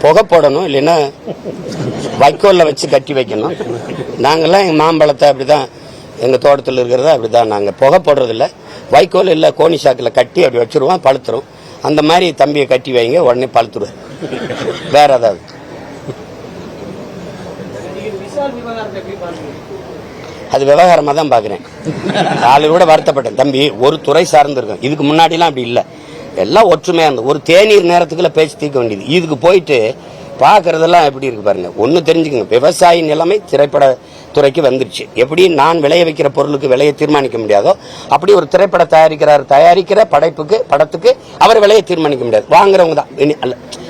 புகை போடணும், இல்லைன்னா வைக்கோல்ல வச்சு கட்டி வைக்கணும். நாங்கெல்லாம் எங்கள் மாம்பழத்தை அப்படிதான், எங்கள் தோட்டத்தில் இருக்கிறத அப்படிதான் நாங்கள் புகை போடுறதில்ல. வைக்கோல் இல்லை கோணி சாக்கில் கட்டி அப்படி வச்சிருவோம், பழுத்துரும். அந்த மாதிரி தம்பியை கட்டி வைங்க, உடனே பழுத்துருவேன். வேற ஏதாவது அது விவகாரமாக தான் பார்க்குறேன். ஆளு கூட வருத்தப்பட்டேன். தம்பி ஒரு துறை சார்ந்து இருக்கும், இதுக்கு முன்னாடிலாம் அப்படி இல்லை, எல்லாம் ஒற்றுமையாக இருந்தது. ஒரு தேநீர் நேரத்துக்குள்ள பேச்சு தீர்க்க வேண்டியது. இதுக்கு போயிட்டு பார்க்கறதெல்லாம் எப்படி இருக்கு பாருங்க. ஒன்று தெரிஞ்சுக்கங்க, விவசாய நிலைமை திரைப்பட துறைக்கு வந்துருச்சு. எப்படி நான் விளைய வைக்கிற பொருளுக்கு விலையை தீர்மானிக்க முடியாதோ, அப்படி ஒரு திரைப்பட தயாரிக்கிற படத்துக்கு அவர் விலையை தீர்மானிக்க முடியாது, வாங்குறவங்க தான்.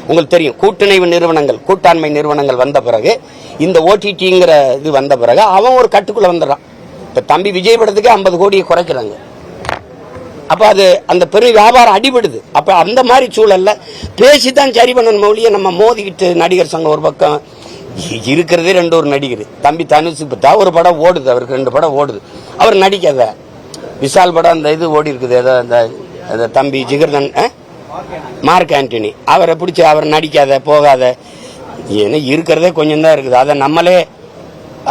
உங்களுக்கு தெரியும், கூட்டுணைவு நிறுவனங்கள், கூட்டாண்மை நிறுவனங்கள் வந்த பிறகு, இந்த ஓடிடிங்கிற இது வந்த பிறகு அவன் ஒரு கட்டுக்குள்ள வந்துடுறான். இப்ப தம்பி விஜய் படத்துக்கு 50 கோடியை குறைக்கிறாங்க. அப்ப அது அந்த பெரும் வியாபாரம் அடிபடுது. அப்ப அந்த மாதிரி சூழல்ல பேசித்தான் சரி பண்ணணும் மொழியை. நம்ம மோதிக்கிட்டு நடிகர் சங்கம் ஒரு பக்கம் இருக்கிறதே 2 ஒரு நடிகர். தம்பி தனுஷுக்கு தான் ஒரு படம் ஓடுது, அவருக்கு 2 படம் ஓடுது, அவர் நடிக்காத. விஷால் படம் அந்த இது ஓடி இருக்குது, ஏதோ அந்த தம்பி ஜிகர்தன் மார்க் ஆண்டனி, அவரை பிடிச்சி அவர் நடிக்காத போகாத. ஏன்னா இருக்கிறதே கொஞ்சம் தான் இருக்குது, அதை நம்மளே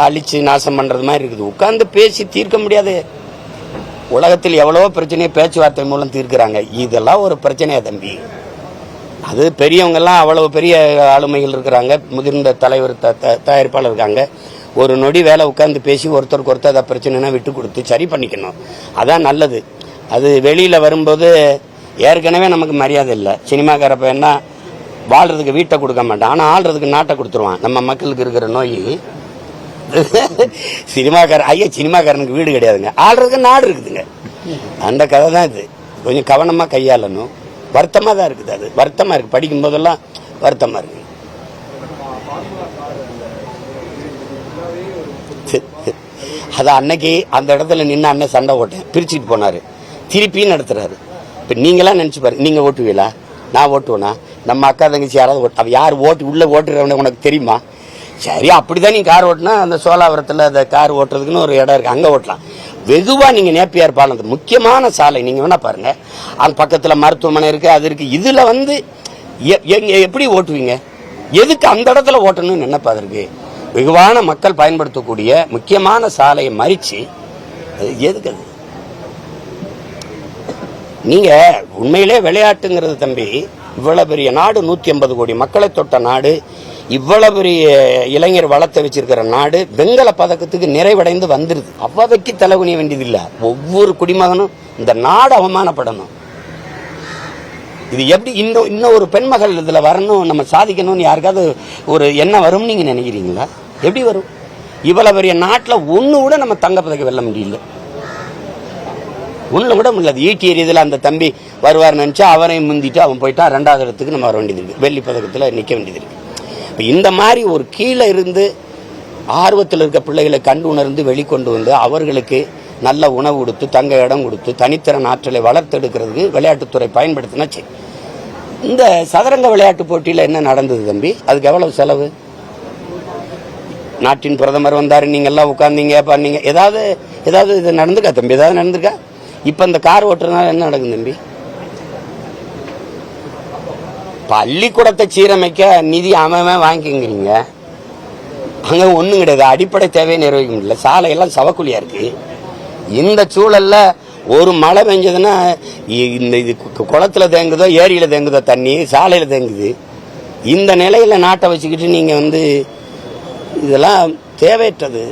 அழிச்சு நாசம் பண்றது மாதிரி இருக்குது. உட்கார்ந்து பேசி தீர்க்க முடியாது. உலகத்தில் எவ்வளவோ பிரச்சனையை பேச்சுவார்த்தை மூலம் தீர்க்கிறாங்க. இதெல்லாம் ஒரு பிரச்சனையா தம்பி? அது பெரியவங்க எல்லாம் அவ்வளவு பெரிய ஆளுமைகள் இருக்கிறாங்க, முதிர்ந்த தலைவர் தயாரிப்பாளர் இருக்காங்க. ஒரு நொடி வேலை உட்கார்ந்து பேசி ஒருத்தருக்கு ஒருத்தர் அதை பிரச்சனைனா விட்டு கொடுத்து சரி பண்ணிக்கணும், அதான் நல்லது. அது வெளியில வரும்போது ஏற்கனவே நமக்கு மரியாதை இல்லை. சினிமாக்கார பையனா வாழ்றதுக்கு வீட்டை கொடுக்க மாட்டான், ஆனால் ஆள்றதுக்கு நாட்டை கொடுத்துருவான். நம்ம மக்களுக்கு இருக்கிற நோய் சினிமாக்காரனுக்கு வீடு கிடையாதுங்க, ஆள்றதுக்கு நாடு இருக்குதுங்க. அந்த கதை தான் இது. கொஞ்சம் கவனமா கையாளணும். வருத்தமா தான் இருக்குது, அது வருத்தமா இருக்கு. படிக்கும் போதெல்லாம் வருத்தமா இருக்கு. அது அன்னைக்கு அந்த இடத்துல நின்று அண்ணன் சண்டை ஓட்டேன், பிரிச்சுட்டு போனாரு, திருப்பியும் நடத்துறாரு. இப்ப நீங்களாம் நினைச்சு பாருங்க, நீங்க ஓட்டுவீங்களா? நான் ஓட்டுவேனா? நம்ம அக்கா தங்கச்சி யாராவது அவ யார் உள்ள ஓட்டுறவன உனக்கு தெரியுமா? சரி, அப்படிதான் நீங்க கார் ஓட்டினா அந்த சோலாவரத்தில் அந்த கார் ஓட்டுறதுக்குன்னு ஒரு இடம் இருக்கு, அங்க ஓட்டலாம். வெகுவா நீங்க நேப்பியார் பாலம் முக்கியமான சாலை நீங்க வேணா பாருங்க, அந்த பக்கத்துல மருத்துவமனை இருக்கு, அது இருக்கு. இதுல எப்படி ஓட்டுவீங்க? எதுக்கு அந்த இடத்துல ஓட்டணும்னு நினைப்பதற்கு? வெகுவான மக்கள் பயன்படுத்தக்கூடிய முக்கியமான சாலையை மறிச்சு எதுக்கு அது? நீங்க உண்மையிலே விளையாட்டுங்கிறது தம்பி, இவ்வளவு பெரிய நாடு, 150 கோடி மக்களை தொட்ட நாடு, இவ்வளவு பெரிய இளைஞர் வளர்த்த வச்சிருக்கிற நாடு வெண்கல பதக்கத்துக்கு நிறைவடைந்து வந்துருது. அவ்வளவுக்கு தலைகுனிய வேண்டியதில்லை. ஒவ்வொரு குடிமகனும் இந்த நாடு அவமானப்படணும். இது எப்படி இன்னும் ஒரு பெண்மகள் இதுல வரணும், நம்ம சாதிக்கணும்னு யாருக்காவது ஒரு எண்ணம் வரும்னு நீங்க நினைக்கிறீங்களா? எப்படி வரும்? இவ்வளவு பெரிய நாட்டுல ஒண்ணு கூட நம்ம தங்க பதக்கம் வெல்ல முடியல, ஒண்ணு கூட முடியல. ஈட்டி எறியதுல அந்த தம்பி வருவார் நினைச்சா அவரையும் முந்திட்டு அவன் போயிட்டா, 2வது இடத்துக்கு நம்ம வர வேண்டியது இருக்கு, வெள்ளி பதக்கத்துல நிக்க வேண்டியது இருக்கு. இந்த மாதிரி ஒரு கீழே இருந்து ஆர்வத்தில் இருக்க பிள்ளைகளை கண்டு உணர்ந்து வெளிக்கொண்டு வந்து அவர்களுக்கு நல்ல உணவு கொடுத்து, தங்க இடம் கொடுத்து, தனித்திறன் ஆற்றலை வளர்த்தெடுக்கிறதுக்கு விளையாட்டுத்துறை பயன்படுத்தினாச்சு. இந்த சதுரங்க விளையாட்டு போட்டியில் என்ன நடந்தது தம்பி? அதுக்கு எவ்வளவு செலவு? நாட்டின் பிரதமர் வந்தாரு, நீங்க எல்லாம் உட்கார்ந்தீங்க பண்ணீங்க, ஏதாவது இது நடந்துக்கா தம்பி? ஏதாவது நடந்திருக்கா? இப்ப இந்த கார் ஓட்டுறதுனால என்ன நடக்கும் தம்பி? பள்ளிக்கூடத்தை சீரமைக்க நிதி அவன் வாங்கிக்கிறீங்க, அங்க ஒண்ணும் கிடையாது. அடிப்படை தேவையை நிறைவேற்ற முடியல, சாலையெல்லாம் சவக்குழியா இருக்கு. இந்த சூழல்ல ஒரு மழை பெஞ்சதுன்னா இந்த இது குளத்துல தேங்குதோ ஏரியில தேங்குதோ தண்ணி, சாலையில தேங்குது. இந்த நிலையில நாட்டை வச்சுக்கிட்டு நீங்க இதெல்லாம் தேவையற்றது.